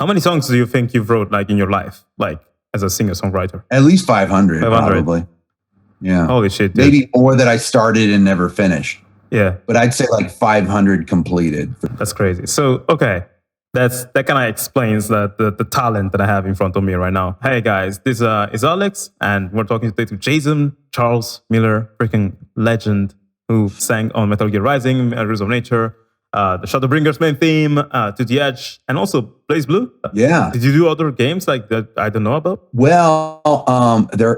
How many songs do you think you've wrote like in your life, like as a singer-songwriter? At least 500, probably. Yeah. Holy shit, dude. Maybe more that I started and never finished. Yeah. But I'd say like 500 completed. That's crazy. So, okay. That kind of explains the talent that I have in front of me right now. Hey guys, this is Alex, and we're talking today to Jason Charles Miller, freaking legend, who sang on Metal Gear Rising, Rules of Nature, the Shadowbringers main theme, To the Edge, and also Blaze Blue. Yeah. Did you do other games like that I don't know about? Well,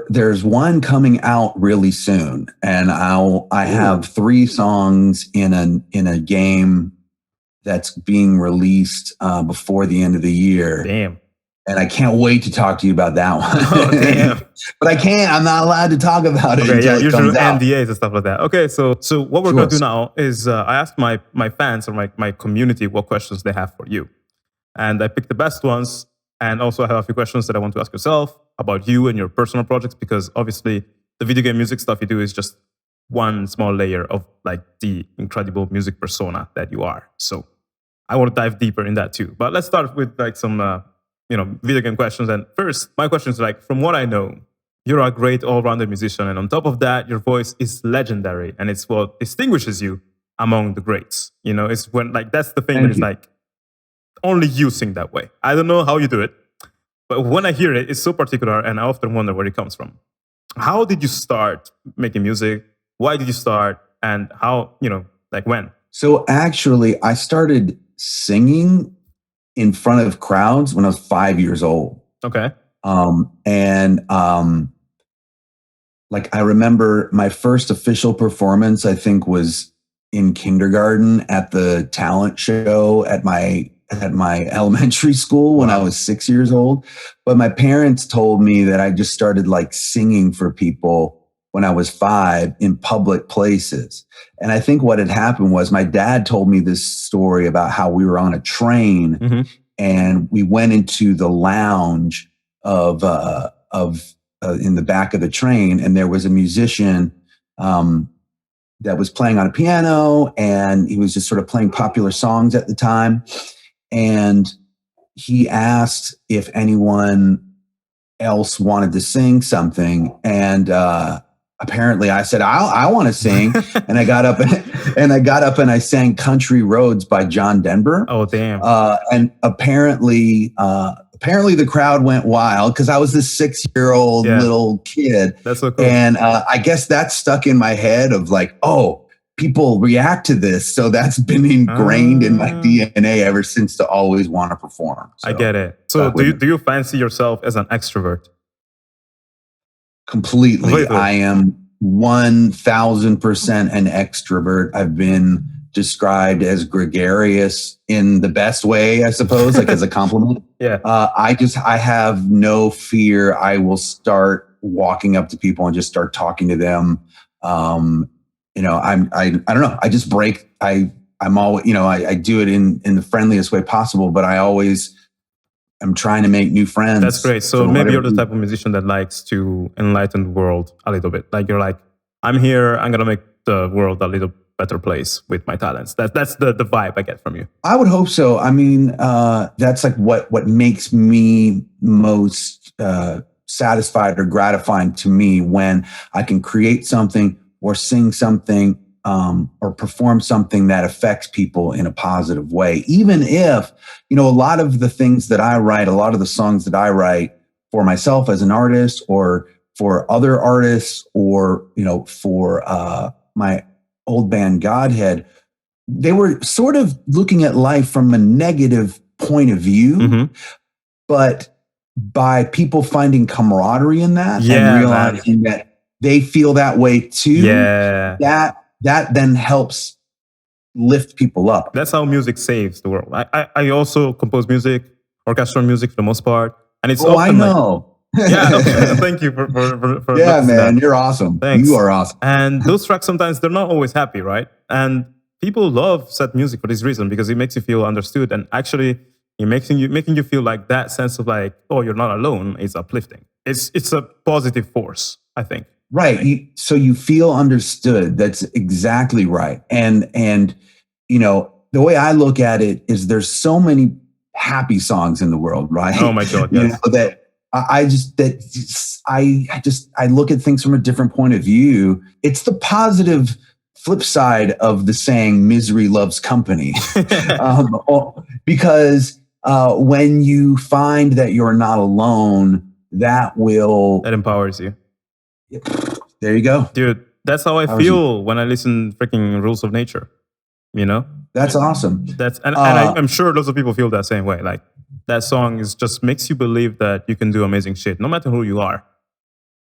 there's one coming out really soon, and I have 3 songs in a game that's being released before the end of the year. Damn. And I can't wait to talk to you about that one. Oh, damn. But I can't. I'm not allowed to talk about it until it comes out. NDAs and stuff like that. Okay, so what we're going to do now is I asked my fans or my community what questions they have for you. And I picked the best ones. And also I have a few questions that I want to ask yourself about you and your personal projects, because obviously the video game music stuff you do is just one small layer of like the incredible music persona that you are. So I want to dive deeper in that too. But let's start with like some video game questions. And first, my question is like, from what I know, you're a great all-rounded musician, and on top of that, your voice is legendary, and it's what distinguishes you among the greats. You know, it's when like that's the thing that is like only you sing that way. I don't know how you do it, but when I hear it, it's so particular, and I often wonder where it comes from. How did you start making music? Why did you start? And how, like when? So actually, I started singing in front of crowds when I was 5 years old. Okay. Like I remember my first official performance, I think, was in kindergarten at the talent show at my elementary school when I was 6 years old. But my parents told me that I just started like singing for people when I was 5 in public places. And I think what had happened was my dad told me this story about how we were on a train and we went into the lounge of in the back of the train, and there was a musician that was playing on a piano, and he was just sort of playing popular songs at the time. And he asked if anyone else wanted to sing something, and apparently I said, I want to sing. And I got up and I sang Country Roads by John Denver. Oh, damn. And apparently the crowd went wild because I was this 6-year-old little kid. That's so cool. And I guess that stuck in my head of like, oh, people react to this. So that's been ingrained in my DNA ever since to always want to perform. So I get it. So do you fancy yourself as an extrovert? Completely. I am 1,000% an extrovert. I've been described as gregarious in the best way, I suppose, like as a compliment. Yeah. I have no fear. I will start walking up to people and just start talking to them. I don't know. I just break. I'm always, I do it in the friendliest way possible, but I'm trying to make new friends. That's great. So maybe you're the type of musician that likes to enlighten the world a little bit. Like you're like, I'm here, I'm going to make the world a little better place with my talents. That's the vibe I get from you. I would hope so. I mean, that's like what makes me most satisfied or gratifying to me, when I can create something or sing something or perform something that affects people in a positive way. Even if, a lot of the things that I write, a lot of the songs that I write for myself as an artist or for other artists or, for my old band Godhead, they were sort of looking at life from a negative point of view, but by people finding camaraderie in that and realizing that they feel that way too, that then helps lift people up. That's how music saves the world. I also compose music, orchestral music for the most part. And it's often I know. Thank you for yeah, man, that. You're awesome. Thanks. You are awesome. And those tracks, sometimes they're not always happy, right? And people love sad music for this reason, because it makes you feel understood, and actually it making you feel like that sense of like, oh, you're not alone, is uplifting. It's a positive force, I think. Right. So you feel understood. That's exactly right. And the way I look at it is there's so many happy songs in the world, right? Oh my God, yes. You know, that I look at things from a different point of view. It's the positive flip side of the saying "misery loves company," because when you find that you're not alone, that empowers you. There you go, dude. That's how I feel when I listen freaking Rules of Nature. You know, that's awesome. And I'm sure lots of people feel that same way. Like that song is just makes you believe that you can do amazing shit, no matter who you are.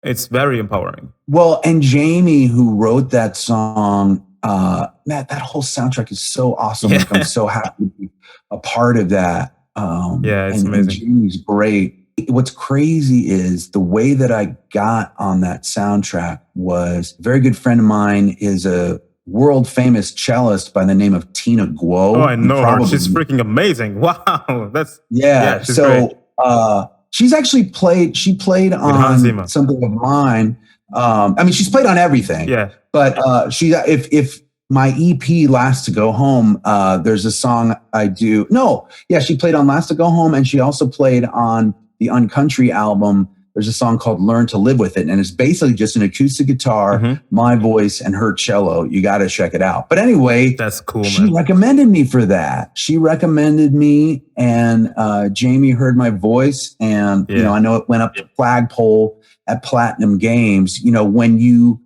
It's very empowering. Well, and Jamie, who wrote that song, that whole soundtrack is so awesome. Yeah. Like, I'm so happy to be a part of that. It's amazing. And Jamie's great. What's crazy is the way that I got on that soundtrack was a very good friend of mine is a world famous cellist by the name of Tina Guo. Oh, I know her. She's freaking amazing. Wow. She's so great. She's actually played on something of mine. I mean, she's played on everything. Yeah. But if my EP Last to Go Home, there's a song I do. No, yeah, she played on Last to Go Home, and she also played on the Uncountry album. There's a song called Learn to Live With It. And it's basically just an acoustic guitar, my voice, and her cello. You got to check it out. But anyway, that's cool. She recommended me for that. She recommended me, and Jamie heard my voice. And, you know, I know it went up the flagpole at Platinum Games. You know, when you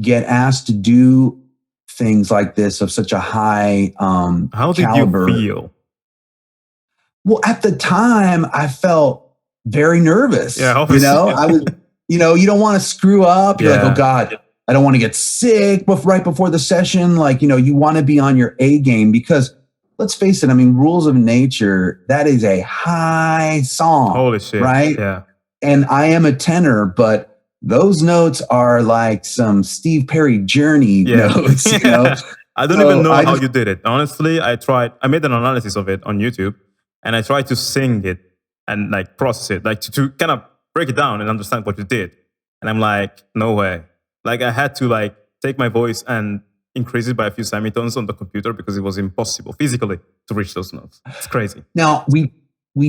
get asked to do things like this of such a high how did caliber, you feel? Well, at the time, I felt very nervous. Yeah, you know, I was, you know, you don't want to screw up. You're like, oh God, I don't want to get sick right before the session. Like, you know, you want to be on your A game because let's face it. I mean, Rules of Nature, that is a high song. Holy shit. Right. Yeah. And I am a tenor, but those notes are like some Steve Perry Journey notes, you know? I don't even know how you did it. Honestly, I made an analysis of it on YouTube and I tried to sing it and like process it, like to kind of break it down and understand what you did. And I'm like, no way. Like I had to like take my voice and increase it by a few semitones on the computer because it was impossible physically to reach those notes. It's crazy. Now we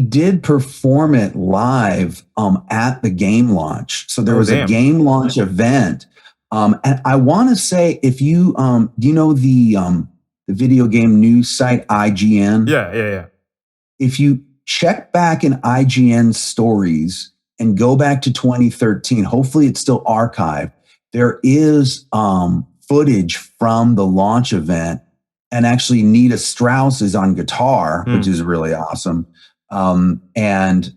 did perform it live at the game launch. So there was a game launch event. And I want to say if you do you know the video game news site IGN? Yeah. If you check back in IGN stories and go back to 2013, hopefully it's still archived. There is footage from the launch event, and actually Nita Strauss is on guitar, which is really awesome. And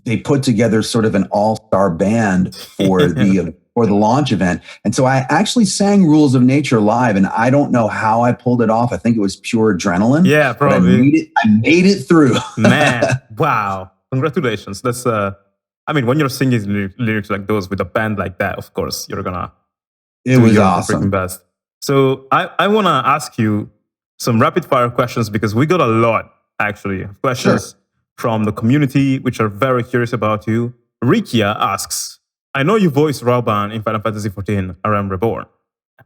they put together sort of an all-star band for the launch event. And so I actually sang Rules of Nature live, and I don't know how I pulled it off. I think it was pure adrenaline. Yeah, probably. I made it through. Man, wow. Congratulations. That's I mean, when you're singing lyrics like those with a band like that, of course, you're gonna It was awesome. Freaking best. So I wanna ask you some rapid fire questions because we got a lot actually of questions from the community which are very curious about you. Rikia asks, I know you voiced Rauban in Final Fantasy XIV A Realm Reborn,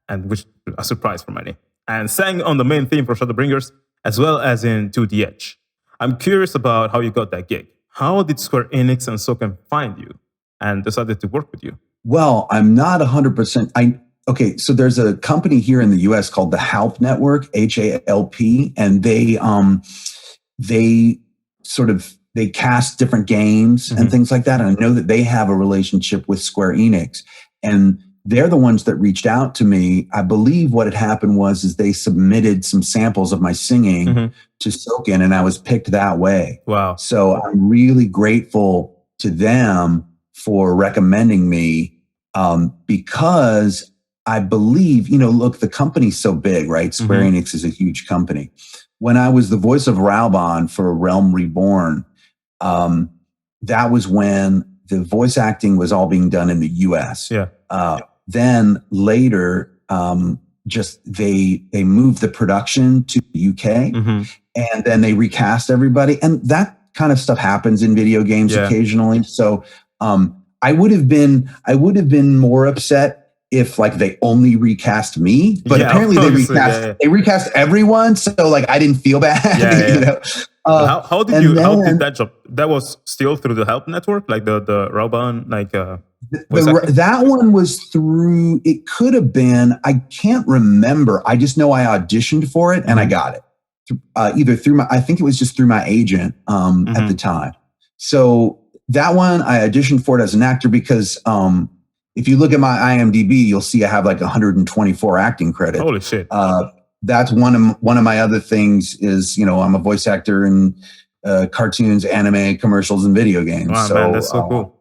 and which a surprise for many, and sang on the main theme for Shadowbringers, as well as in 2DH. I'm curious about how you got that gig. How did Square Enix and Soken find you and decided to work with you? Well, I'm not 100%. Okay, so there's a company here in the US called the HALP Network, HALP, and they cast different games and things like that. And I know that they have a relationship with Square Enix, and they're the ones that reached out to me. I believe what had happened is they submitted some samples of my singing to Soken, and I was picked that way. Wow. So I'm really grateful to them for recommending me because I believe, look, the company's so big, right? Square Enix is a huge company. When I was the voice of Rauban for Realm Reborn, that was when the voice acting was all being done in the US. Yeah. Then later, they moved the production to the UK, and then they recast everybody. And that kind of stuff happens in video games occasionally. So I would have been more upset if like they only recast me, but Yeah, apparently obviously, they recast everyone. So like I didn't feel bad. You know? How did that job? That was still through the Help Network, like the Rauban, like that one was through. It could have been. I can't remember. I just know I auditioned for it and I got it. Either through my, I think it was just through my agent at the time. So that one I auditioned for it as an actor because if you look at my IMDb, you'll see I have like 124 acting credits. Holy shit! That's one of my other things is, you know, I'm a voice actor in cartoons, anime, commercials, and video games. Wow, so man, that's so cool.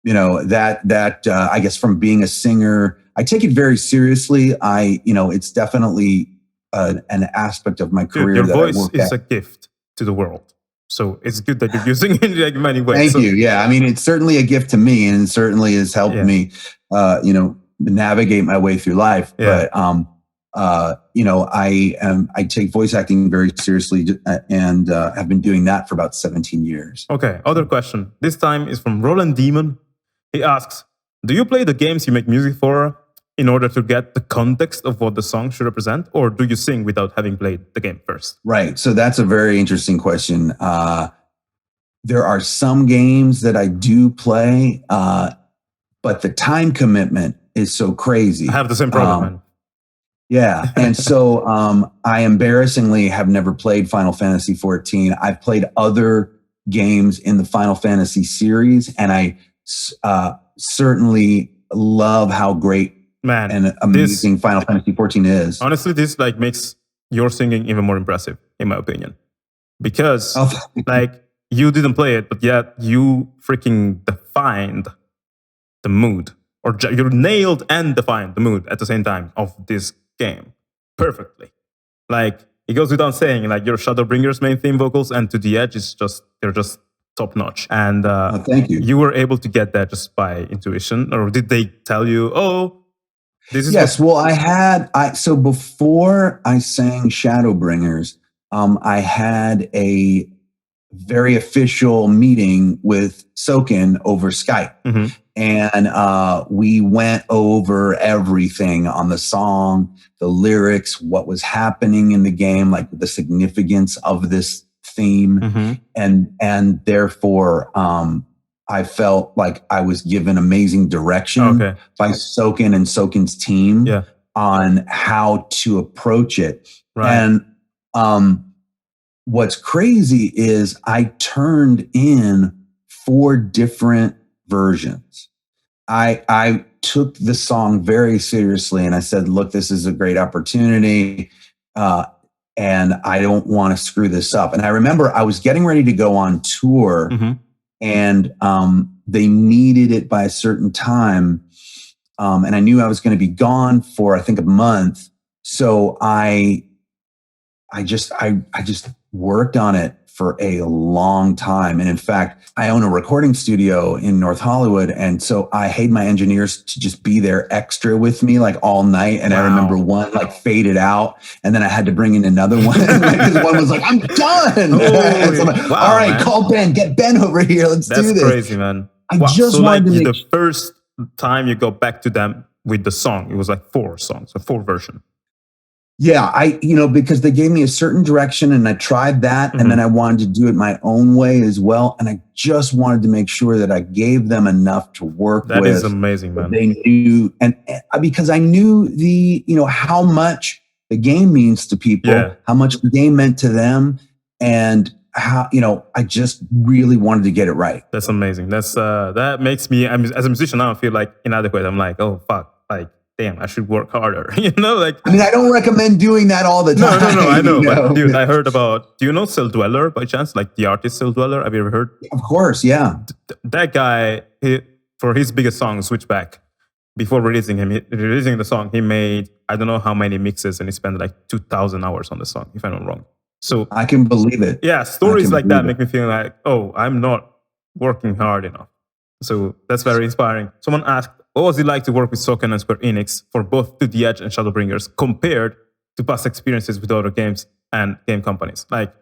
You know, that I guess from being a singer, I take it very seriously. It's definitely an aspect of my career. Dude, your voice is a gift to the world. So it's good that you're using it in like many ways. Thank you. Yeah. I mean, it's certainly a gift to me and it certainly has helped me, navigate my way through life. Yeah. But, I take voice acting very seriously and have been doing that for about 17 years. Okay. Other question. This time is from Roland Demon. He asks, do you play the games you make music for in order to get the context of what the song should represent? Or do you sing without having played the game first? Right. So that's a very interesting question. There are some games that I do play, but the time commitment is so crazy. I have the same problem, man. Yeah. And so I embarrassingly have never played Final Fantasy XIV. I've played other games in the Final Fantasy series, and I certainly love how great and amazing Final Fantasy XIV is. Honestly, this like makes your singing even more impressive, in my opinion. Because like you didn't play it, but yet you freaking defined the mood. Or you nailed and defined the mood at the same time of this game perfectly. Like it goes without saying, like your Shadowbringers main theme vocals and To the Edge is they're just top notch. And thank you. You were able to get that just by intuition, or did they tell you, oh, this is? Yes. Well, so before I sang Shadowbringers, I had a very official meeting with Soken over Skype. And we went over everything on the song, the lyrics, what was happening in the game, like the significance of this theme. And therefore, I felt like I was given amazing direction by Soken and Soken's team on how to approach it. Right. And what's crazy is I turned in 4 different versions. I took the song very seriously and I said, look, this is a great opportunity. And I don't want to screw this up. And I remember I was getting ready to go on tour and they needed it by a certain time. And I knew I was going to be gone for, I think, a month. So I just worked on it for a long time. And in fact, I own a recording studio in North Hollywood. And so I paid my engineers to just be there extra with me like all night. And I remember one like faded out and then I had to bring in another one. Because one was like, I'm done. So like, all right, man. Call Ben, get Ben over here. Let's do this. That's crazy, man. I just wanted to make the first time you go back to them with the song, it was like 4 songs, a 4 version. Yeah, because they gave me a certain direction and I tried that and then I wanted to do it my own way as well. And I just wanted to make sure that I gave them enough to work with. That is amazing, man. They knew, and because I knew how much the game means to people, how much the game meant to them, and how, I just really wanted to get it right. That's amazing. That makes me, as a musician now, I feel like inadequate. I'm like, oh, fuck, like, damn, I should work harder. I don't recommend doing that all the time. No, I know. But dude, I heard about, do you know Cell Dweller by chance? Like the artist Cell Dweller? Have you ever heard? Of course, yeah. That guy, for his biggest song, Switchback, before releasing the song, he made, I don't know how many mixes, and he spent like 2,000 hours on the song, if I'm not wrong. So I can believe it. Yeah, stories like that make me feel like, oh, I'm not working hard enough. So that's very inspiring. Someone asked, what was it like to work with Soken and Square Enix for both To the Edge and Shadowbringers compared to past experiences with other games and game companies? Like,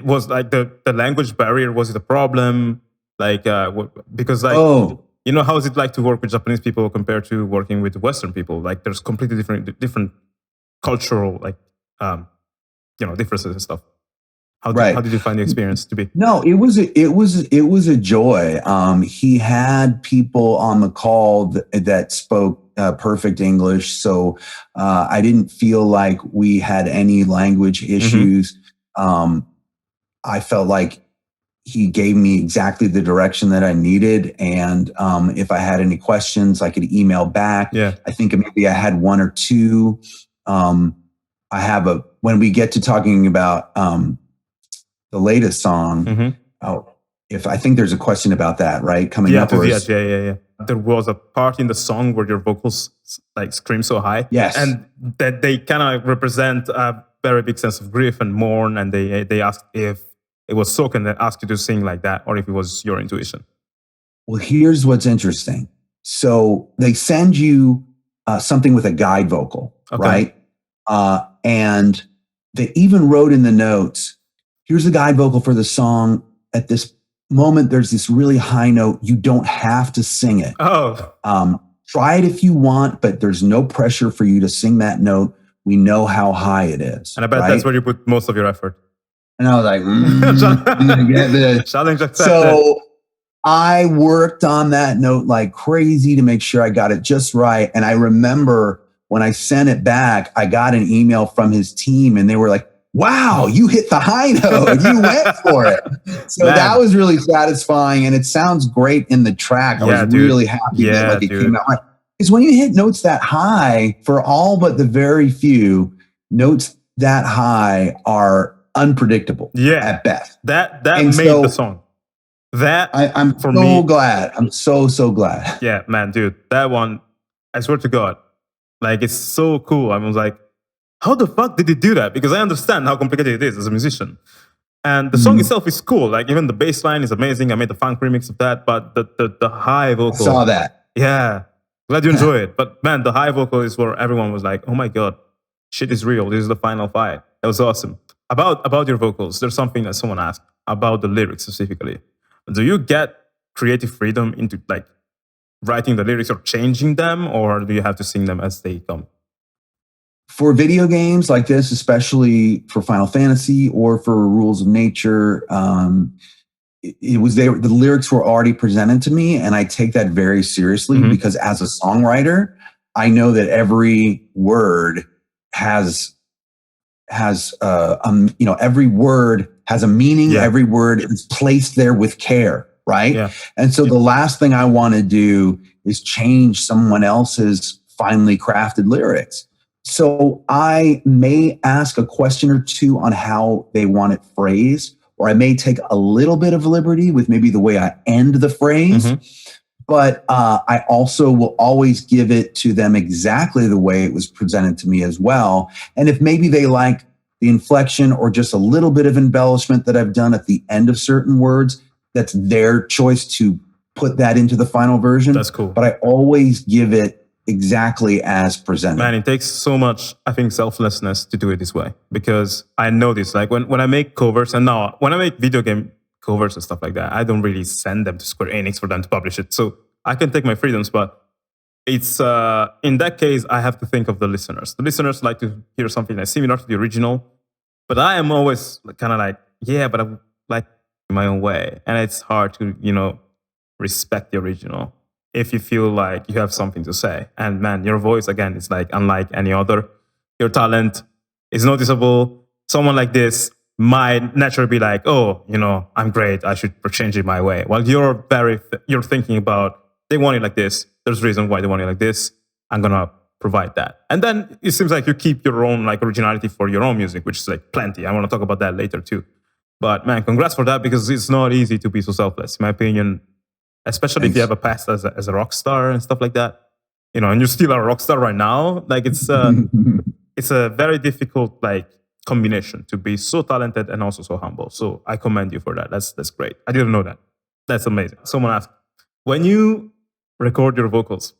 was like the language barrier, was it a problem? Like, because like, you know, how is it like to work with Japanese people compared to working with Western people? Like, there's completely different cultural, like, differences and stuff. How did you find the experience to be? No, it was a joy. He had people on the call that spoke perfect English, so I didn't feel like we had any language issues. I felt like he gave me exactly the direction that I needed, and if I had any questions, I could email back. Yeah. I think maybe I had one or two. When we get to talking about the latest song, if I think there's a question about that, right? Coming up. Yeah. There was a part in the song where your vocals like scream so high. Yes. And that they kind of represent a very big sense of grief and mourn. And they asked if it was Soken that asked you to sing like that, or if it was your intuition. Well, here's what's interesting. So they send you something with a guide vocal, right? And they even wrote in the notes, here's the guide vocal for the song. At this moment, there's this really high note. You don't have to sing it. Try it if you want, but there's no pressure for you to sing that note. We know how high it is. And I bet that's where you put most of your effort. And I was like, I'm gonna get this. Challenge accepted. So I worked on that note like crazy to make sure I got it just right. And I remember when I sent it back, I got an email from his team and they were like, wow, you hit the high note. You went for it. So that was really satisfying. And it sounds great in the track. I was really happy that it came out right. Because when you hit notes that high, for all but the very few, notes that high are unpredictable at best. That made the song. I'm so glad. I'm so glad. Yeah, man, dude. That one, I swear to God, like, it's so cool. I was like, how the fuck did he do that? Because I understand how complicated it is as a musician. And the song itself is cool. Like, even the bass line is amazing. I made the funk remix of that, but the high vocal. I saw that. Yeah. Glad you enjoy it. But man, the high vocal is where everyone was like, oh my God, shit is real. This is the final fight. That was awesome. About your vocals, there's something that someone asked about the lyrics specifically. Do you get creative freedom into like writing the lyrics or changing them, or do you have to sing them as they come? For video games like this, especially for Final Fantasy or for Rules of Nature, it was there. The lyrics were already presented to me, and I take that very seriously because as a songwriter, I know that every word has every word has a meaning. Yeah. Every word is placed there with care, right? Yeah. And so the last thing I want to do is change someone else's finely crafted lyrics. So I may ask a question or two on how they want it phrased, or I may take a little bit of liberty with maybe the way I end the phrase. But I also will always give it to them exactly the way it was presented to me as well. And if maybe they like the inflection or just a little bit of embellishment that I've done at the end of certain words, that's their choice to put that into the final version. That's cool. But I always give it exactly as presented. Man, it takes so much, I think, selflessness to do it this way. Because I know this, like when I make covers, and now when I make video game covers and stuff like that, I don't really send them to Square Enix for them to publish it. So I can take my freedoms, but it's in that case, I have to think of the listeners. The listeners like to hear something that's similar to the original, but I am always kind of like, yeah, but I like in my own way. And it's hard to, respect the original if you feel like you have something to say. And man, your voice, again, is like unlike any other. Your talent is noticeable. Someone like this might naturally be like, oh, I'm great. I should change it my way. While you're thinking about, they want it like this. There's a reason why they want it like this. I'm going to provide that. And then it seems like you keep your own like originality for your own music, which is like plenty. I want to talk about that later too. But man, congrats for that, because it's not easy to be so selfless, in my opinion, especially if you have a past as a rock star and stuff like that. And you're still a rock star right now. Like it's a very difficult like combination to be so talented and also so humble. So I commend you for that. That's great. I didn't know that. That's amazing. Someone asked, when you record your vocals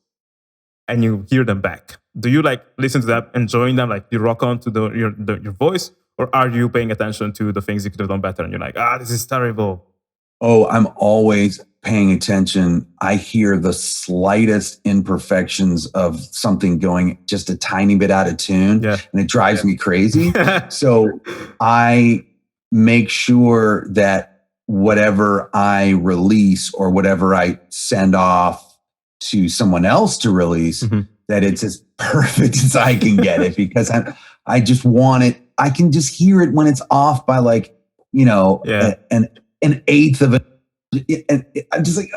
and you hear them back, do you like listen to them, enjoying them, like you rock on to your voice, or are you paying attention to the things you could have done better and you're like, this is terrible? Oh, I'm always paying attention, I hear the slightest imperfections of something going just a tiny bit out of tune, and it drives me crazy. So I make sure that whatever I release or whatever I send off to someone else to release, that it's as perfect as I can get it, because I just want it. I can just hear it when it's off by like, an eighth of a. And I'm just like,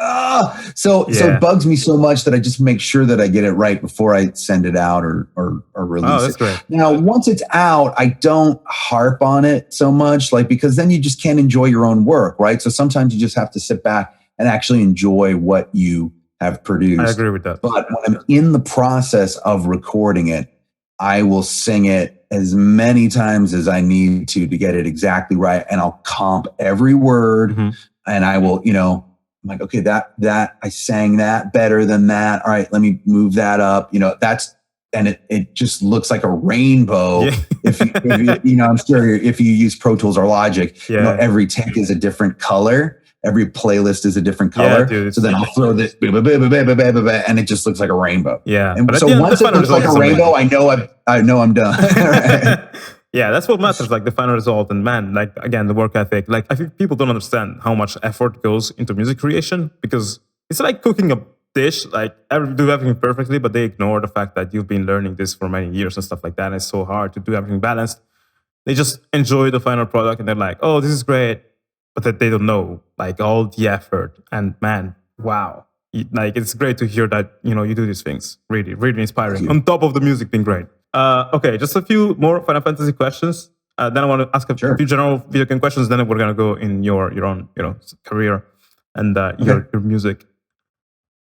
so it bugs me so much that I just make sure that I get it right before I send it out or release it. Great. Now, once it's out, I don't harp on it so much, because then you just can't enjoy your own work, right? So sometimes you just have to sit back and actually enjoy what you have produced. I agree with that. But when I'm in the process of recording it, I will sing it as many times as I need to get it exactly right. And I'll comp every word. And I will, I'm like, okay, that I sang that better than that. All right, let me move that up. And it just looks like a rainbow. Yeah. if you, I'm sure if you use Pro Tools or Logic, every take is a different color. Every playlist is a different color. Dude, so then I'll throw this, and it just looks like a rainbow. Yeah. And so once it looks like a rainbow, I know I'm done. Right? Yeah, that's what matters, like the final result. And man, like again, the work ethic. Like I think people don't understand how much effort goes into music creation, because it's like cooking a dish, like do everything perfectly, but they ignore the fact that you've been learning this for many years and stuff like that. And it's so hard to do everything balanced. They just enjoy the final product and they're like, oh, this is great. But that they don't know like all the effort. And man, wow. Like it's great to hear that, you do these things. Really, really inspiring. On top of the music being great. Okay, just a few more Final Fantasy questions. Then I want to ask a few general video game questions. Then we're gonna go in your own career and your music.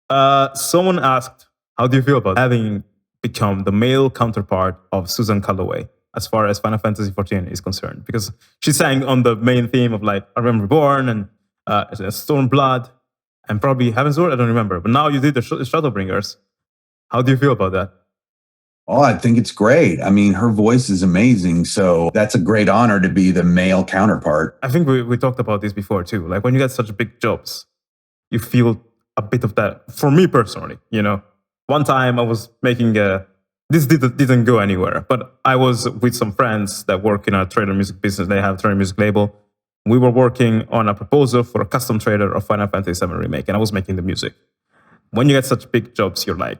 Someone asked, how do you feel about having become the male counterpart of Susan Calloway as far as Final Fantasy XIV is concerned? Because she sang on the main theme of like I Am Reborn and Stormblood and probably Heaven's Door. I don't remember. But now you did the Shadowbringers. How do you feel about that? Oh, I think it's great. I mean, her voice is amazing. So that's a great honor to be the male counterpart. I think we talked about this before too. Like when you get such big jobs, you feel a bit of that. For me personally, one time I was making this didn't go anywhere, but I was with some friends that work in a trailer music business. They have a trailer music label. We were working on a proposal for a custom trailer of Final Fantasy VII Remake, and I was making the music. When you get such big jobs, you're like,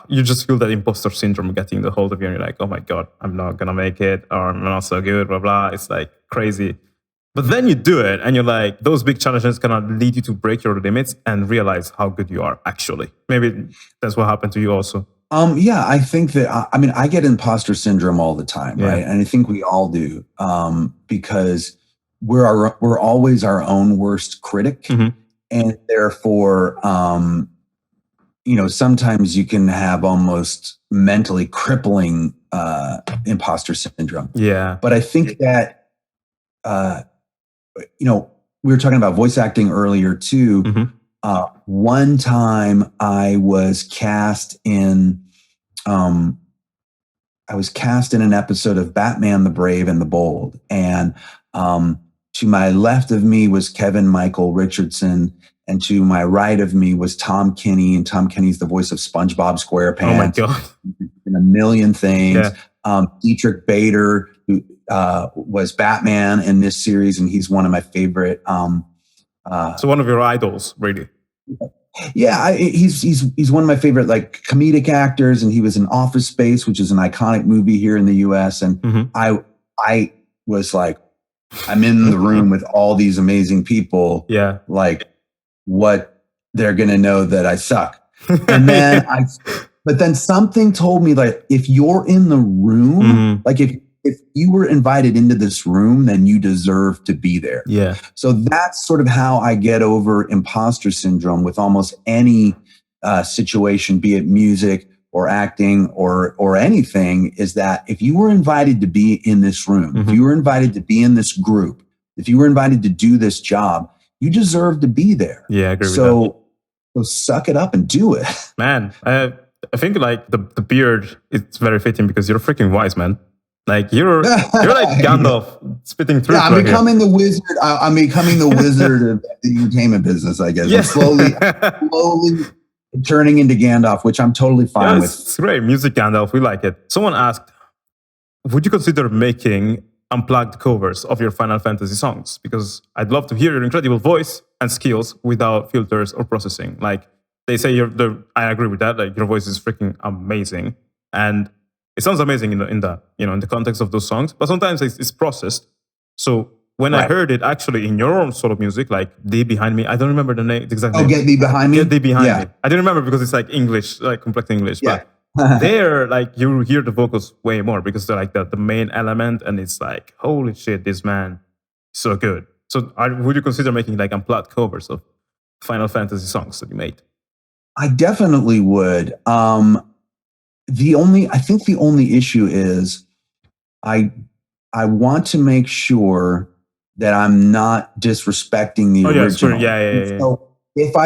you just feel that imposter syndrome getting the hold of you, and you're like, oh my God, I'm not gonna make it, or I'm not so good, blah, blah. It's like crazy. But then you do it, and you're like, those big challenges kind of lead you to break your limits and realize how good you are actually. Maybe that's what happened to you also. Yeah, I think that, I get imposter syndrome all the time, right? And I think we all do, because we're always our own worst critic. And therefore, sometimes you can have almost mentally crippling imposter syndrome. Yeah. But I think that, we were talking about voice acting earlier too. One time I was cast in an episode of Batman the Brave and the Bold. And to my left of me was Kevin Michael Richardson. And to my right of me was Tom Kenny. And Tom Kenny's the voice of SpongeBob SquarePants. Oh my God. In a million things. Yeah. Dietrich Bader, who was Batman in this series. And he's one of my favorite. So one of your idols, really. Yeah, he's one of my favorite like comedic actors, and he was in Office Space, which is an iconic movie here in the U.S. And I was like, I'm in the room with all these amazing people. Yeah, like what they're gonna know that I suck. And then but then something told me like if you're in the room, like if you were invited into this room, then you deserve to be there. Yeah. So that's sort of how I get over imposter syndrome with almost any situation, be it music or acting or anything, is that if you were invited to be in this room, if you were invited to be in this group, if you were invited to do this job, you deserve to be there. Yeah, I agree with that. So suck it up and do it. Man, I think like the beard, it's very fitting because you're freaking wise, man. Like you're like Gandalf spitting through. Yeah, I'm becoming the wizard. I'm becoming the wizard of the entertainment business, I guess. Yeah. Slowly turning into Gandalf, which I'm totally fine with. It's great. Music Gandalf, we like it. Someone asked, would you consider making unplugged covers of your Final Fantasy songs? Because I'd love to hear your incredible voice and skills without filters or processing. Like they say, I agree with that. Like your voice is freaking amazing, and it sounds amazing in the context of those songs. But sometimes it's processed. So when I heard it actually in your own solo music, like "Thee Behind Me," I don't remember the name exactly. Oh, "Get Thee Behind Me." Get Thee Behind Me. I didn't remember because it's like English, like complex English. Yeah. But there, like you hear the vocals way more because they're like the main element, and it's like, holy shit, this man is so good. So would you consider making like unplugged covers of Final Fantasy songs that you made? I definitely would. I think the only issue is I want to make sure that I'm not disrespecting the original. Yeah. So if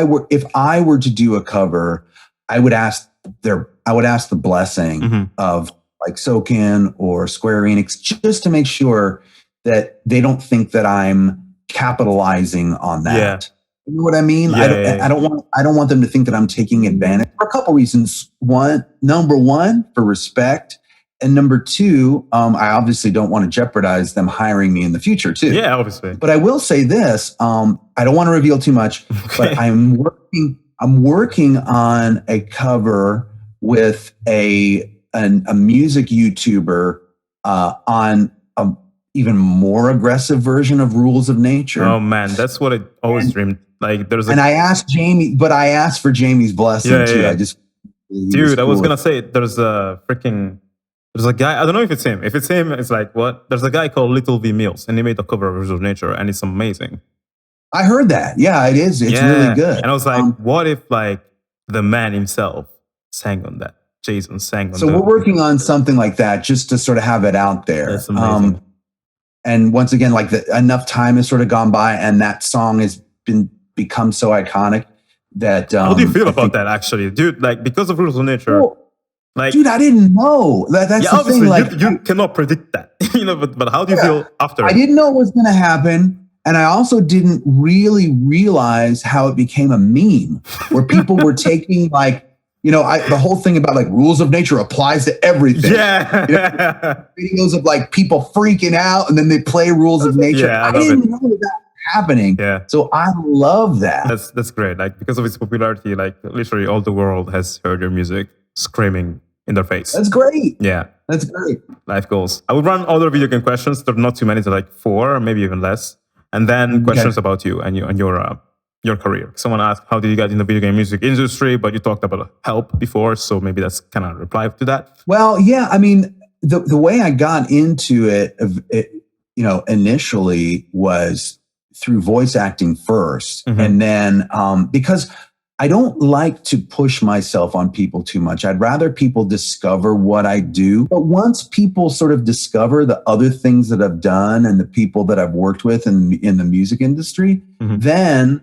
I were to do a cover, I would ask the blessing of like Soken or Square Enix, just to make sure that they don't think that I'm capitalizing on that. Yeah. You know what I mean? I don't want them to think that I'm taking advantage for a couple reasons. Number one, for respect. And number two, I obviously don't want to jeopardize them hiring me in the future too. Yeah, obviously. But I will say this, I don't want to reveal too much, but I'm working on a cover with a music YouTuber on a even more aggressive version of Rules of Nature. Oh man, that's what I always dreamed. Like I asked Jamie, but I asked for Jamie's blessing too. I was gonna say there's a guy, I don't know if it's him. If it's him, it's like what? There's a guy called Little V Mills, and he made a cover of Rules of Nature, and it's amazing. I heard that. Yeah, it is. It's really good. And I was like, what if like the man himself sang on that? Jason sang on that. So we're working on something like that just to sort of have it out there. That's amazing. And once again, like enough time has sort of gone by, and that song has become so iconic that. How do you feel about that, actually, dude? Like because of Rules of Nature. Like, dude, I didn't know that's the thing. Like, you cannot predict that, But how do you feel after? I didn't know it was going to happen, and I also didn't really realize how it became a meme, where people were taking like, the whole thing about like Rules of Nature applies to everything. Yeah, videos of like people freaking out, and then they play Rules of Nature. Yeah, I didn't know that was happening. Yeah, so I love that. That's great. Like because of its popularity, like literally all the world has heard your music screaming in their face. That's great. Yeah. That's great. Life goals. I would run other video game questions. They're not too many. They're like 4, maybe even less. And then questions about you and your career. Someone asked, how did you get in the video game music industry? But you talked about help before, so maybe that's kind of a reply to that. Well, yeah. I mean, the way I got into it, initially was through voice acting first. And then because I don't like to push myself on people too much. I'd rather people discover what I do. But once people sort of discover the other things that I've done and the people that I've worked with in the music industry, then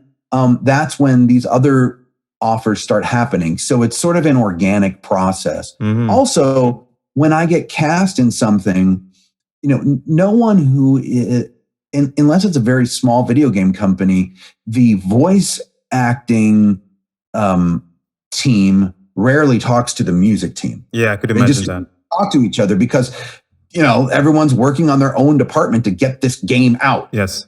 that's when these other offers start happening. So it's sort of an organic process. Also, when I get cast in something, no one who is, unless it's a very small video game company, the voice acting team rarely talks to the music team. Yeah, I could imagine that. Talk to each other because, everyone's working on their own department to get this game out. Yes.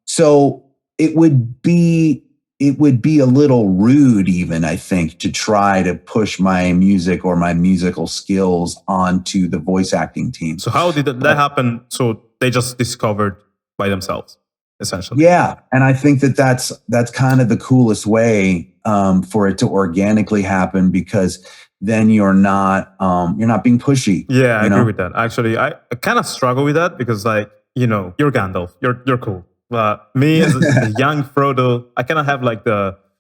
So it would be a little rude even, I think, to try to push my music or my musical skills onto the voice acting team. So how did that happen? So they just discovered by themselves, essentially. Yeah. And I think that's kind of the coolest way for it to organically happen, because then you're not being pushy. Yeah, I agree with that. Actually, I kind of struggle with that because, like, you're Gandalf, you're cool. Me as a young Frodo, I kind of have like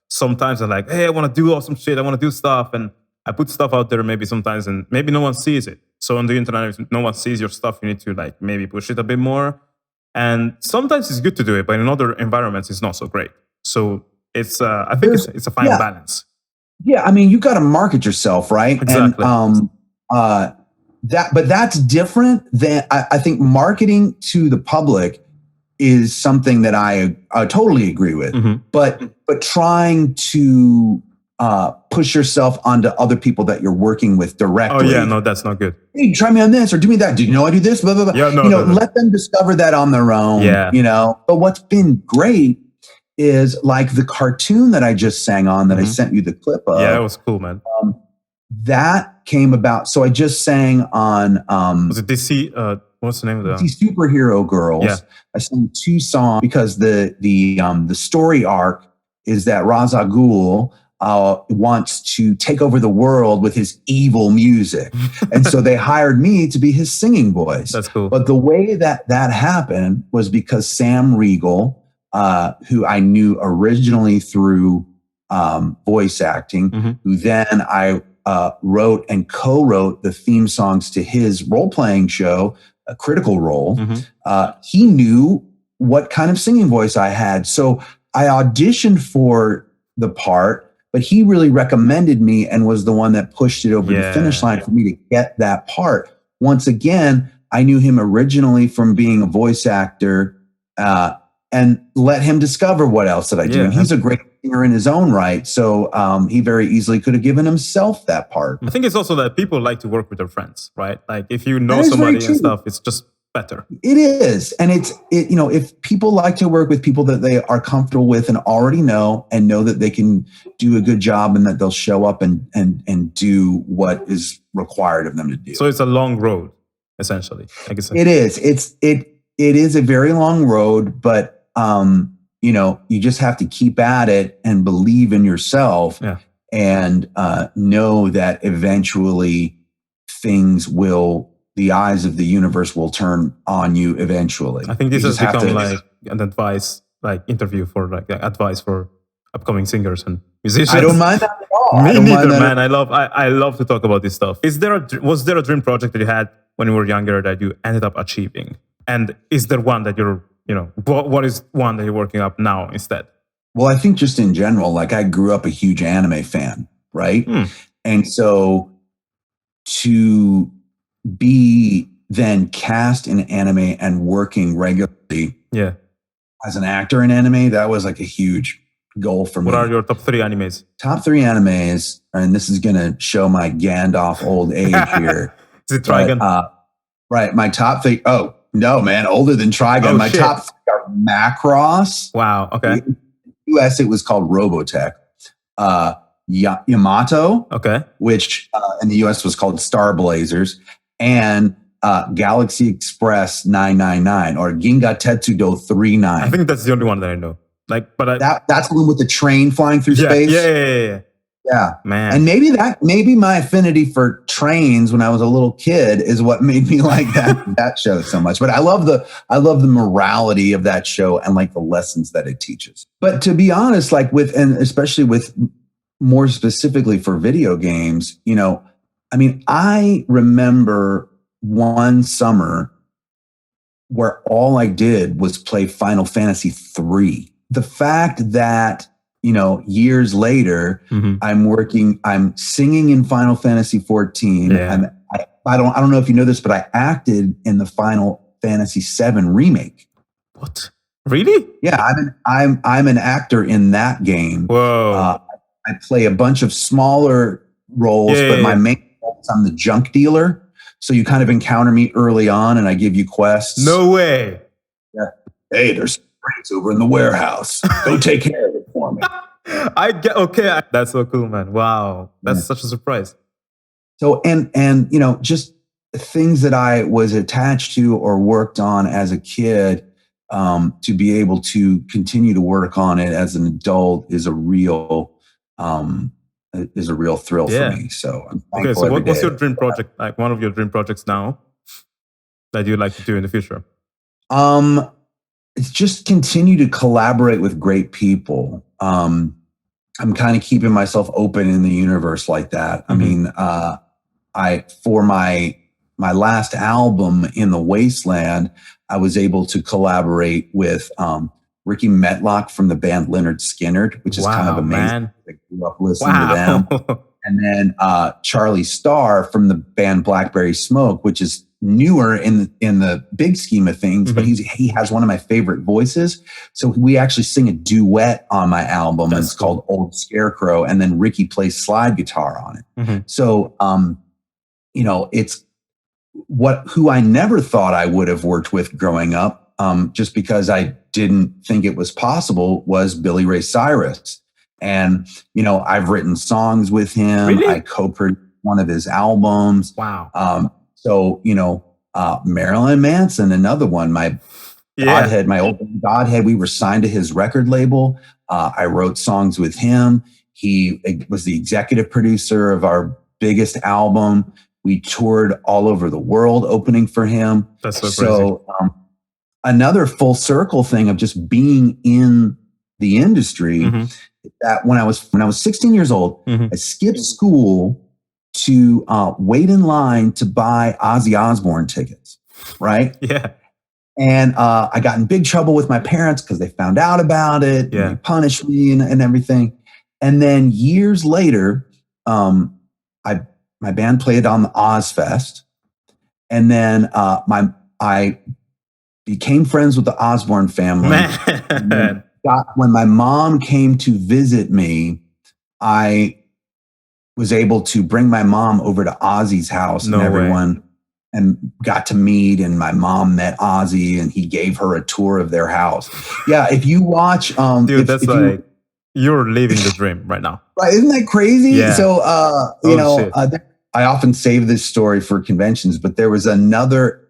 sometimes I'm like, hey, I want to do awesome shit, I want to do stuff, and I put stuff out there maybe sometimes, and maybe no one sees it. So on the internet, if no one sees your stuff, you need to like maybe push it a bit more. And sometimes it's good to do it, but in other environments, it's not so great. So it's I think it's a fine balance. Yeah, I mean, you got to market yourself, right? Exactly. And but that's different than I think marketing to the public is something that I totally agree with. But trying to push yourself onto other people that you're working with directly. Oh yeah, no, that's not good. Hey, try me on this or do me that. Do you know I do this? Blah, blah, blah. Yeah, no, let them discover that on their own. Yeah. But what's been great is like the cartoon that I just sang on that I sent you the clip of. Yeah, it was cool, man. That came about. So I just sang on was it DC? What's the name of that? DC Superhero Girls. Yeah. I sang 2 songs because the story arc is that Ra's al Ghul wants to take over the world with his evil music. And so they hired me to be his singing voice. That's cool. But the way that happened was because Sam Riegel, who I knew originally through voice acting, who then I wrote and co-wrote the theme songs to his role-playing show, a Critical Role. He knew what kind of singing voice I had. So I auditioned for the part, but he really recommended me and was the one that pushed it over the finish line for me to get that part. Once again, I knew him originally from being a voice actor and let him discover what else that I do. And he's a great singer in his own right. So he very easily could have given himself that part. I think it's also that people like to work with their friends, right? Like if you know somebody and stuff, it's just better. It is. And if people like to work with people that they are comfortable with and already know and know that they can do a good job and that they'll show up and do what is required of them to do. So it's a long road, essentially. I guess it is. It is a very long road, but you just have to keep at it and believe in yourself and know that eventually the eyes of the universe will turn on you eventually. I think this has become like an advice, like interview for like advice for upcoming singers and musicians. I don't mind that at all. Me neither, man. I love to talk about this stuff. Was there a dream project that you had when you were younger that you ended up achieving? And is there one that what is one that you're working up now instead? Well, I think just in general, like I grew up a huge anime fan, right? And so to be then cast in anime and working regularly as an actor in anime, that was like a huge goal for me. What are your top 3 animes? Top 3 animes, and this is going to show my Gandalf old age here. Is it Trigun? Right, my top 3. Oh, no, man, older than Trigun. My top 3 are Macross. Wow, okay. In the US, it was called Robotech. Yamato, which in the US was called Star Blazers, and Galaxy Express 999 or Ginga Tetsudo 39. I think that's the only one that I know. That's the one with the train flying through space. Yeah, man. And maybe my affinity for trains when I was a little kid is what made me like that show so much. But I love the morality of that show and like the lessons that it teaches. But to be honest, and especially with more specifically for video games, I remember one summer where all I did was play Final Fantasy III. The fact that, years later, I'm singing in Final Fantasy XIV. Yeah. I don't know if you know this, but I acted in the Final Fantasy VII remake. What? Really? Yeah, I'm an actor in that game. Whoa. I play a bunch of smaller roles, but my main role is I'm the junk dealer. So you kind of encounter me early on and I give you quests. No way. Yeah. Hey, there's springs over in the warehouse. Go take care of it for me. That's so cool, man. Wow. That's such a surprise. So, and just things that I was attached to or worked on as a kid, to be able to continue to work on it as an adult is a real thrill for me. So I'm thankful. So what's your dream project? Like one of your dream projects now that you'd like to do in the future? It's just continue to collaborate with great people. I'm kind of keeping myself open in the universe like that. I mean, for my last album, In the Wasteland, I was able to collaborate with Ricky Metlock from the band Lynyrd Skynyrd, which is kind of amazing. Man. I grew up listening to them. And then Charlie Starr from the band Blackberry Smoke, which is newer in the big scheme of things, but he has one of my favorite voices. So we actually sing a duet on my album. And it's called Old Scarecrow. And then Ricky plays slide guitar on it. So, it's who I never thought I would have worked with growing up, just because I didn't think it was possible, was Billy Ray Cyrus. And, I've written songs with him. Really? I co-produced one of his albums. Wow. So, Marilyn Manson, another one, my Godhead, my old Godhead, we were signed to his record label. I wrote songs with him. He was the executive producer of our biggest album. We toured all over the world opening for him. That's so crazy. Another full circle thing of just being in the industry, that when I was 16 years old, I skipped school to wait in line to buy Ozzy Osburne tickets, right? Yeah. And I got in big trouble with my parents because they found out about it. Yeah. And they punished me and everything. And then years later, my band played on the Ozfest. And then I became friends with the Osborne family. Man. When my mom came to visit me, I was able to bring my mom over to Ozzy's house and everyone and got to meet, and my mom met Ozzy and he gave her a tour of their house. Yeah. If you watch, dude, you're living the dream right now. Right. Isn't that crazy? Yeah. So, I often save this story for conventions, but there was another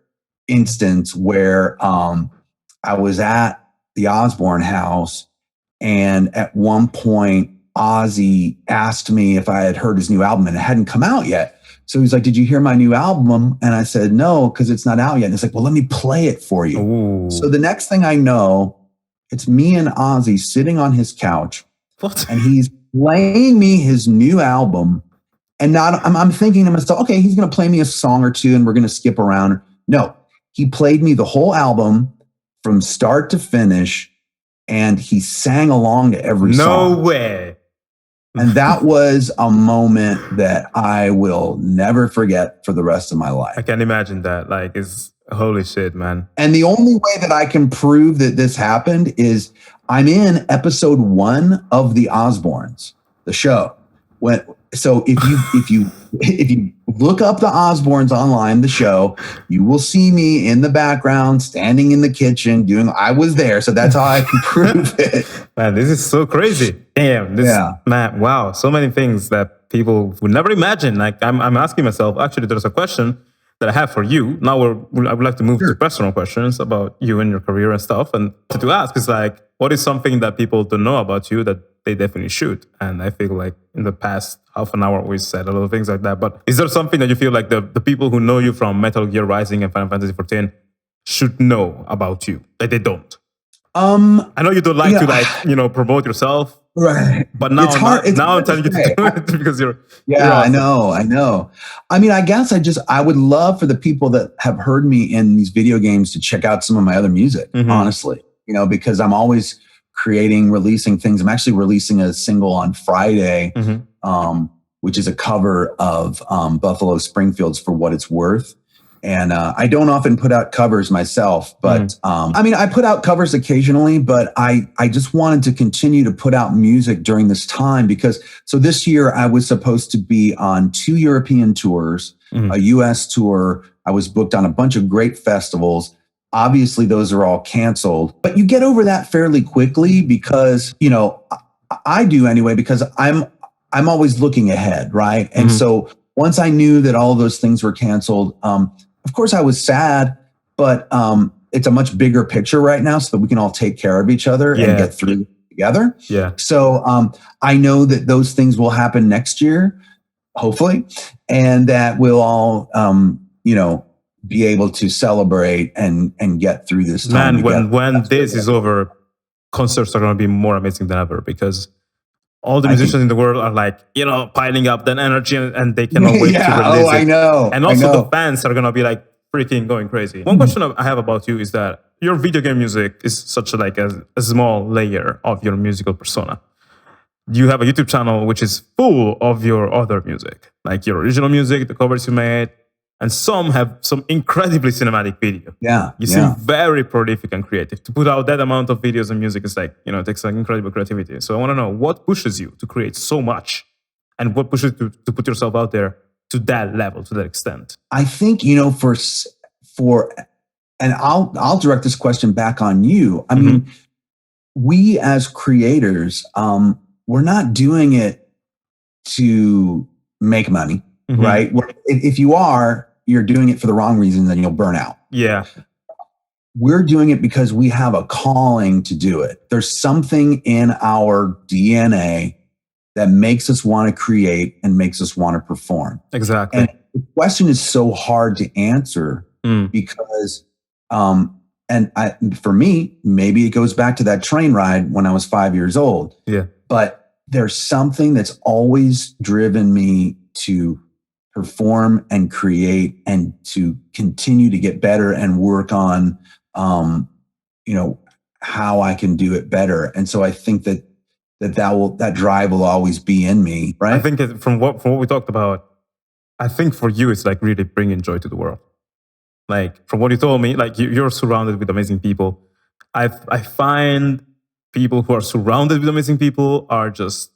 instance where I was at the Osborne house, and at one point Ozzy asked me if I had heard his new album, and it hadn't come out yet. So he's like, "Did you hear my new album?" And I said, "No, because it's not out yet." And it's like, "Well, let me play it for you." Ooh. So the next thing I know, it's me and Ozzy sitting on his couch. What? And he's playing me his new album. And I'm thinking to myself, okay, he's going to play me a song or two and we're going to skip around. No, he played me the whole album from start to finish, and he sang along to every song. No way. And that was a moment that I will never forget for the rest of my life. I can imagine that. Like, it's holy shit, man. And the only way that I can prove that this happened is I'm in episode 1 of The Osbournes, the show. So if you look up The Osbournes online, the show, you will see me in the background, standing in the kitchen I was there. So that's how I can prove it. Man, this is so crazy. Damn. Man, wow. So many things that people would never imagine. Like, I'm asking myself, actually, there's a question that I have for you. Now I would like to move to personal questions about you and your career and stuff. And to ask is like, what is something that people don't know about you that they definitely should? And I feel like in the past half an hour, we said a lot of things like that. But is there something that you feel like the people who know you from Metal Gear Rising and Final Fantasy XIV should know about you that they don't? I know you don't like to promote yourself. Right. But now I'm telling you to do it because you're awesome. I know. I mean, I guess I would love for the people that have heard me in these video games to check out some of my other music, honestly, because I'm always releasing things. I'm actually releasing a single on Friday, which is a cover of Buffalo Springfield's For What It's Worth. And I don't often put out covers myself, but I put out covers occasionally, but I just wanted to continue to put out music during this time so this year I was supposed to be on 2 European tours, a US tour. I was booked on a bunch of great festivals. Obviously those are all canceled, but you get over that fairly quickly because, I do anyway, because I'm always looking ahead. Right. And so once I knew that all of those things were canceled, of course I was sad, but it's a much bigger picture right now so that we can all take care of each other and get through it together. Yeah. So I know that those things will happen next year, hopefully, and that we'll all, be able to celebrate and get through this time. Man, when this is over, concerts are going to be more amazing than ever because all the musicians in the world are like, piling up that energy and they cannot wait to release it. I know. And also the fans are going to be like freaking going crazy. One question I have about you is that your video game music is such a small layer of your musical persona. you have a YouTube channel which is full of your other music, like your original music, the covers you made, and some have some incredibly cinematic video. You seem very prolific and creative. To put out that amount of videos and music is like, it takes like incredible creativity. So I want to know what pushes you to create so much, and what pushes you to put yourself out there to that level, to that extent. I think, and I'll direct this question back on you. I mean, we as creators, we're not doing it to make money, right? If you are, you're doing it for the wrong reasons and you'll burn out. Yeah. We're doing it because we have a calling to do it. There's something in our DNA that makes us want to create and makes us want to perform. Exactly. And the question is so hard to answer because, for me, maybe it goes back to that train ride when I was 5 years old. Yeah. But there's something that's always driven me to perform and create and to continue to get better and work on, how I can do it better. And so I think that drive will always be in me, right? I think from what we talked about, I think for you, it's like really bringing joy to the world. Like from what you told me, like you're surrounded with amazing people. I find people who are surrounded with amazing people are just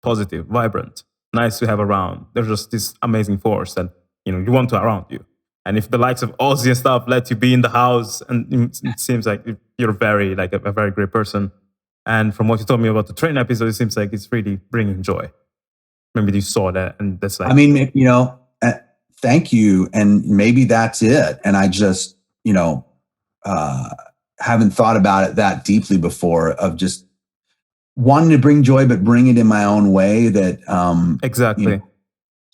positive, vibrant, nice to have around. They're just this amazing force that, you want to around you. And if the likes of Ozzy and stuff let you be in the house, and it seems like you're very, like a very great person. And from what you told me about the train episode, it seems like it's really bringing joy. Maybe you saw that, and that's like... I mean, thank you. And maybe that's it. And I just, haven't thought about it that deeply before, of just wanting to bring joy, but bring it in my own way that... exactly.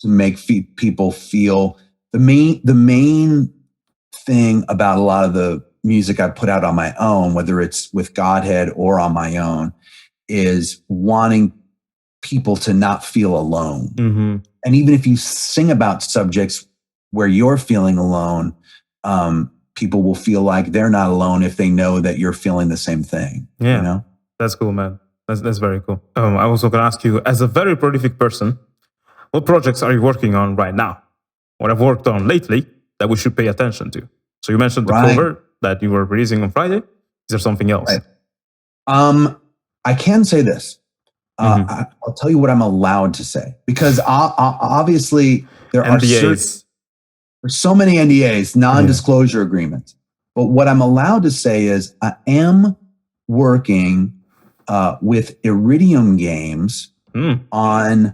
To make people feel... The main thing about a lot of the music I put out on my own, whether it's with Godhead or on my own, is wanting people to not feel alone. And even if you sing about subjects where you're feeling alone, people will feel like they're not alone if they know that you're feeling the same thing. Yeah, that's cool, man. That's very cool. I was also going to ask you, as a very prolific person, what projects are you working on right now? What I've worked on lately that we should pay attention to? So you mentioned the cover that you were releasing on Friday. Is there something else? I can say this. I'll tell you what I'm allowed to say, because obviously there are there's so many NDAs, non-disclosure agreements. But what I'm allowed to say is I am working with Iridium Games on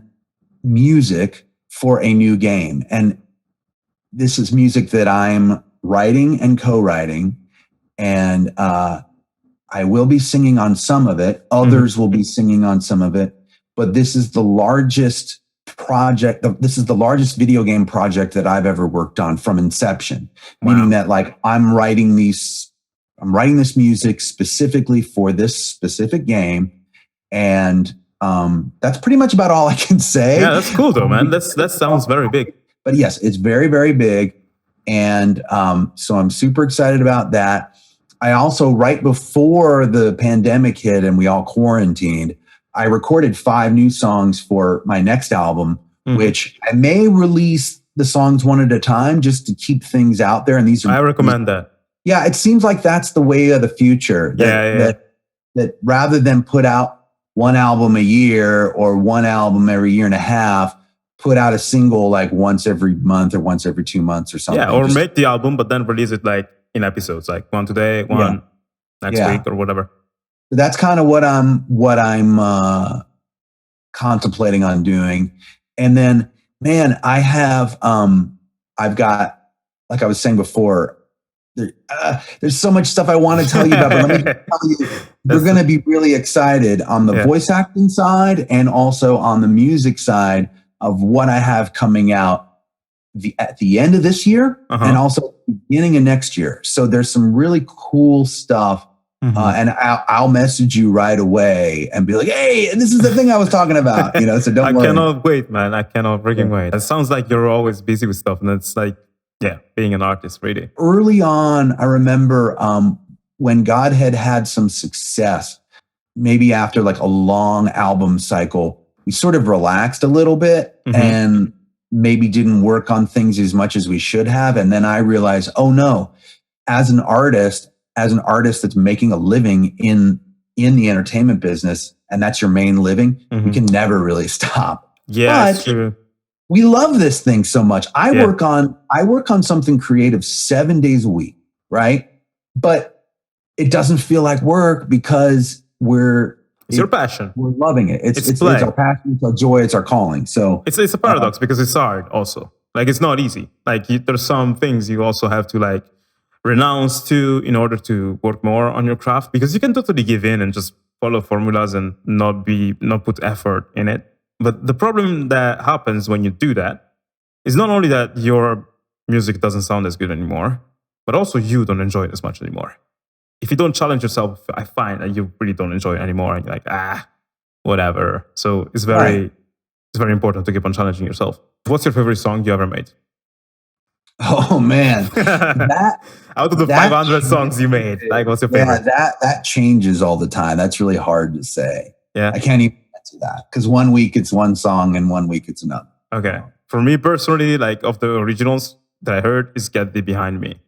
music for a new game. And this is music that I'm writing and co-writing. And I will be singing on some of it. Others will be singing on some of it. But this is the largest project. This is the largest video game project that I've ever worked on from inception. Wow. Meaning that, like, I'm writing this music specifically for this specific game. And that's pretty much about all I can say. Yeah, that's cool though, man. That sounds very big. But yes, it's very, very big. And so I'm super excited about that. I also, right before the pandemic hit and we all quarantined, I recorded 5 new songs for my next album, which I may release the songs one at a time just to keep things out there. And I recommend that. Yeah, it seems like that's the way of the future. That rather than put out one album a year or one album every year and a half, put out a single like once every month or once every 2 months or something. Yeah, or make the album, but then release it like in episodes, like one today, one next week or whatever. That's kind of what I'm contemplating on doing. And then, man, I've got, like I was saying before, there's so much stuff I want to tell you about, but let me tell you, you're going to be really excited on the voice acting side and also on the music side of what I have coming out at the end of this year and also beginning of next year. So there's some really cool stuff. And I'll message you right away and be like, hey, this is the thing I was talking about. So don't worry. I cannot wait, man. I cannot freaking wait. It sounds like you're always busy with stuff, and it's like, being an artist, really. Early on, I remember when Godhead had some success, maybe after like a long album cycle, we sort of relaxed a little bit and maybe didn't work on things as much as we should have. And then I realized, oh no, as an artist that's making a living in the entertainment business, and that's your main living, you can never really stop. Yeah, that's true. We love this thing so much. I work on something creative 7 days a week, right? But it doesn't feel like work because it's your passion. We're loving it. It's our passion, it's our joy, it's our calling. So it's a paradox because it's hard also. Like it's not easy. Like there's some things you also have to like renounce to in order to work more on your craft, because you can totally give in and just follow formulas and not put effort in it. But the problem that happens when you do that is not only that your music doesn't sound as good anymore, but also you don't enjoy it as much anymore. If you don't challenge yourself, I find that you really don't enjoy it anymore, and you're like, whatever. So it's very important to keep on challenging yourself. What's your favorite song you ever made? Oh man, out of the 500 songs you made, like what's your favorite? Yeah, that changes all the time. That's really hard to say. Yeah, I can't even answer that because 1 week it's one song and 1 week it's another. Okay, for me personally, like of the originals that I heard is "Get Thee Behind Me."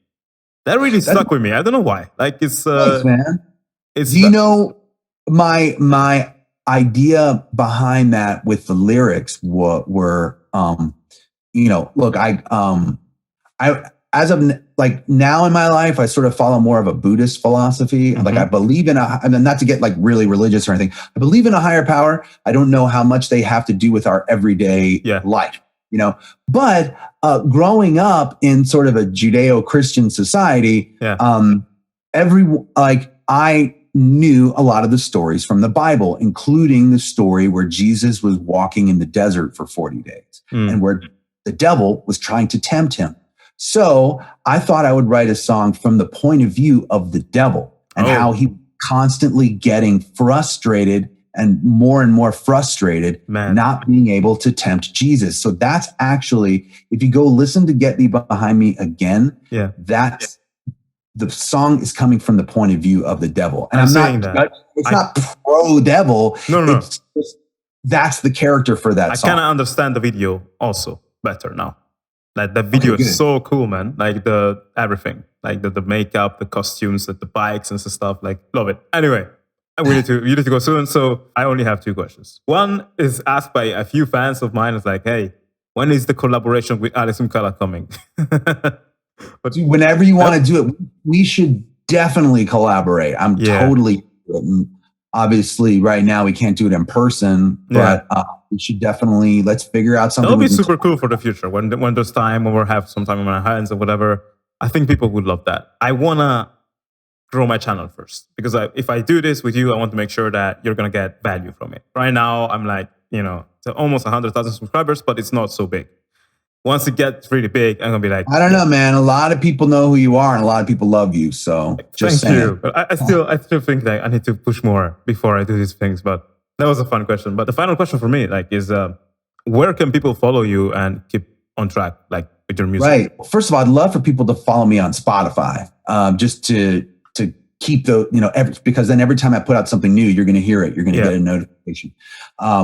That really stuck with me. I don't know why. Like it's thanks, man. My idea behind that with the lyrics were look, I as of like now in my life, I sort of follow more of a Buddhist philosophy. Like I believe in I mean, not to get like really religious or anything. I believe in a higher power. I don't know how much they have to do with our everyday life, but growing up in sort of a Judeo-Christian society, I knew a lot of the stories from the Bible, including the story where Jesus was walking in the desert for 40 days and where the devil was trying to tempt him. So I thought I would write a song from the point of view of the devil and how he constantly getting frustrated and more frustrated, not being able to tempt Jesus. So that's actually, if you go listen to Get Thee Behind Me again, that's the song is coming from the point of view of the devil. And it's not pro devil. No. It's just, that's the character for that song. I kind of understand the video also better now. Like the video is so cool, man. Like the everything, like the makeup, the costumes, the bikes and stuff. Like love it. Anyway, you need to go soon. So I only have 2 questions. One is asked by a few fans of mine. It's like, hey, when is the collaboration with Alex Moukala coming? But whenever you want to do it, we should definitely collaborate. I'm totally. Obviously, right now we can't do it in person, but we should definitely let's figure out something. That'll be super cool for the future when there's time, when we have some time in our hands or whatever. I think people would love that. I wanna grow my channel first because if I do this with you, I want to make sure that you're gonna get value from it. Right now, I'm like almost 100,000 subscribers, but it's not so big. Once it gets really big, I'm gonna be like, I don't know, man. A lot of people know who you are, and a lot of people love you. So thank you. But I still think that I need to push more before I do these things. But that was a fun question. But the final question for me, is where can people follow you and keep on track, like with your music? Right. Well, first of all, I'd love for people to follow me on Spotify, just to keep because then every time I put out something new, you're going to hear it. You're going to get a notification,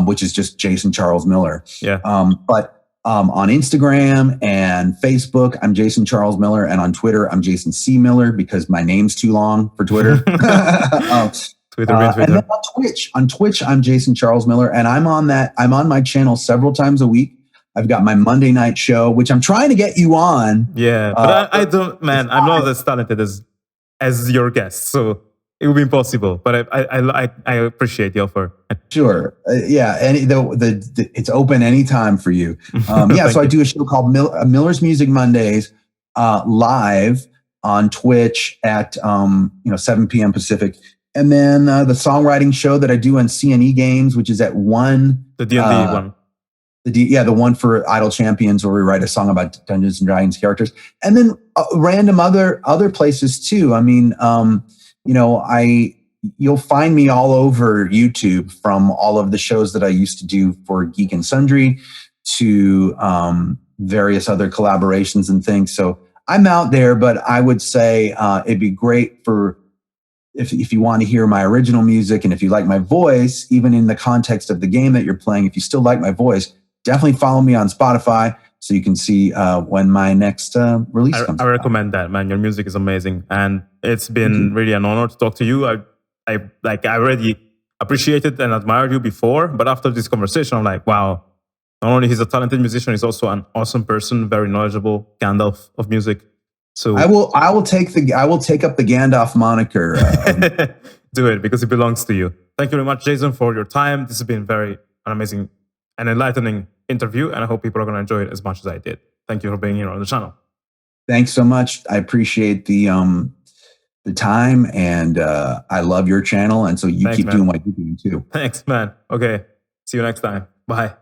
which is just Jason Charles Miller. Yeah. But on Instagram and Facebook, I'm Jason Charles Miller, and on Twitter, I'm Jason C. Miller because my name's too long for Twitter. Twitter. And then on Twitch, I'm Jason Charles Miller, and I'm on my channel several times a week. I've got my Monday night show, which I'm trying to get you on. Yeah, but I don't, man. I'm not as talented as your guest, so it would be impossible. But I appreciate the offer. Sure. And it's open anytime for you. So I do a show called Miller's Music Mondays live on Twitch at 7 p.m. Pacific. And then the songwriting show that I do on CNE Games, which is at 1. The D&D one. The one for Idle Champions, where we write a song about Dungeons and Dragons characters. And then random other places too. I mean, you'll find me all over YouTube, from all of the shows that I used to do for Geek and Sundry to various other collaborations and things. So I'm out there, but I would say it'd be great for if you want to hear my original music and if you like my voice, even in the context of the game that you're playing, if you still like my voice, definitely follow me on Spotify so you can see when my next release comes out. I recommend that, man. Your music is amazing, and it's been really an honor to talk to you. I already appreciated and admired you before, but after this conversation, I'm like, wow. Not only he's a talented musician, he's also an awesome person, very knowledgeable, Gandalf of music. So I will take up the Gandalf moniker. Do it because it belongs to you. Thank you very much, Jason, for your time. This has been an amazing and enlightening interview, and I hope people are going to enjoy it as much as I did. Thank you for being here on the channel. Thanks so much. I appreciate the time, and I love your channel, and so you keep doing what you're doing too. Thanks, man. Okay, see you next time. Bye.